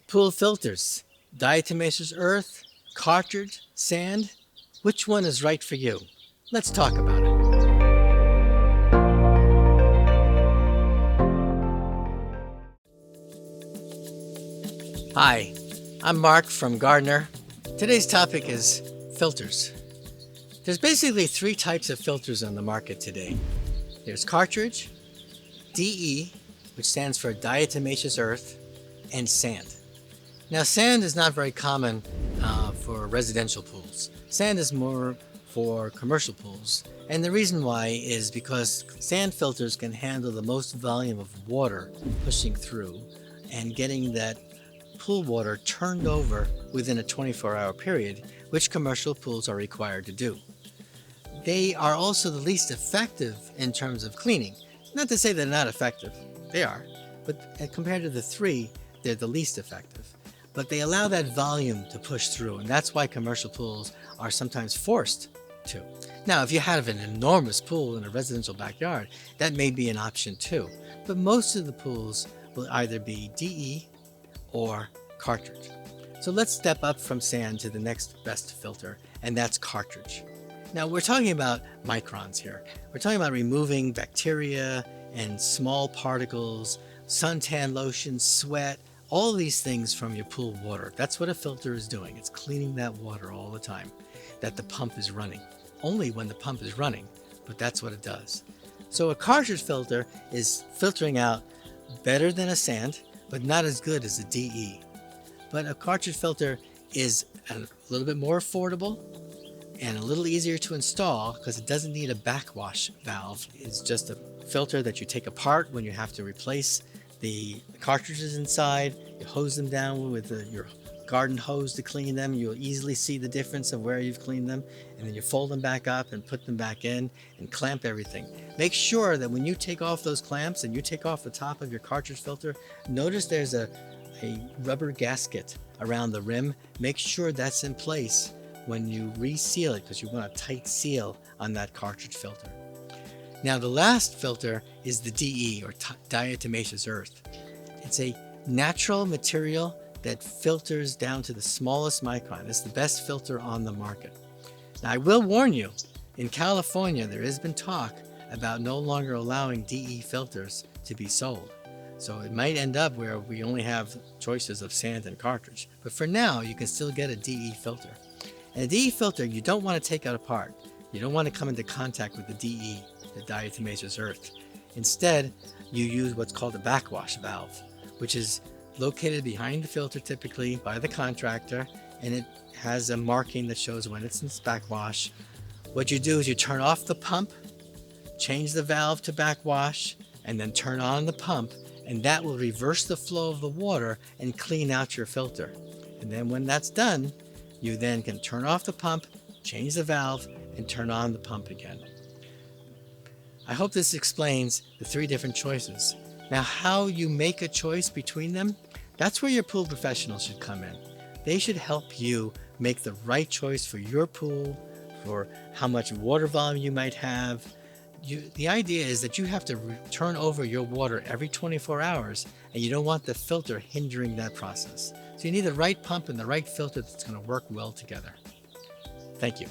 Pool filters, diatomaceous earth, cartridge, sand. Which one is right for you? Let's talk about it. Hi, I'm Mark from Gardner. Today's topic is filters. There's basically three types of filters on the market today. There's cartridge, DE, which stands for diatomaceous earth, and sand. Now, sand is not very common for residential pools. Sand is more for commercial pools. And the reason why is because sand filters can handle the most volume of water pushing through and getting that pool water turned over within a 24-hour period, which commercial pools are required to do. They are also the least effective in terms of cleaning. Not to say they're not effective, they are, but compared to the three, they're the least effective. But they allow that volume to push through, and that's why commercial pools are sometimes forced to. Now, if you have an enormous pool in a residential backyard, that may be an option too. But most of the pools will either be DE or cartridge. So let's step up from sand to the next best filter, and that's cartridge. Now, we're talking about microns here. We're talking about removing bacteria and small particles, suntan lotion, sweat, all of these things from your pool water. That's what a filter is doing. It's cleaning that water all the time that the pump is running. Only when the pump is running, but that's what it does. So a cartridge filter is filtering out better than a sand, but not as good as a DE. But a cartridge filter is a little bit more affordable and a little easier to install because it doesn't need a backwash valve. It's just a filter that you take apart when you have to replace the cartridges inside. You hose them down with your garden hose to clean them. You'll easily see the difference of where you've cleaned them, and then you fold them back up and put them back in and clamp everything. Make sure that when you take off those clamps and you take off the top of your cartridge filter, notice there's a rubber gasket around the rim. Make sure that's in place when you reseal it, because you want a tight seal on that cartridge filter. Now, the last filter is the DE, or diatomaceous earth. It's a natural material that filters down to the smallest micron. It's the best filter on the market. Now, I will warn you, in California, there has been talk about no longer allowing DE filters to be sold. So it might end up where we only have choices of sand and cartridge. But for now, you can still get a DE filter. And a DE filter, you don't want to take it apart. You don't want to come into contact with the DE, the diatomaceous earth. Instead, you use what's called a backwash valve, which is located behind the filter typically by the contractor, and it has a marking that shows when it's in backwash. What you do is you turn off the pump, change the valve to backwash, and then turn on the pump, and that will reverse the flow of the water and clean out your filter. And then when that's done, you then can turn off the pump, change the valve, and turn on the pump again. I hope this explains the three different choices. Now, how you make a choice between them, that's where your pool professionals should come in. They should help you make the right choice for your pool, for how much water volume you might have. The idea is that you have to turn over your water every 24 hours, and you don't want the filter hindering that process. So you need the right pump and the right filter that's going to work well together. Thank you.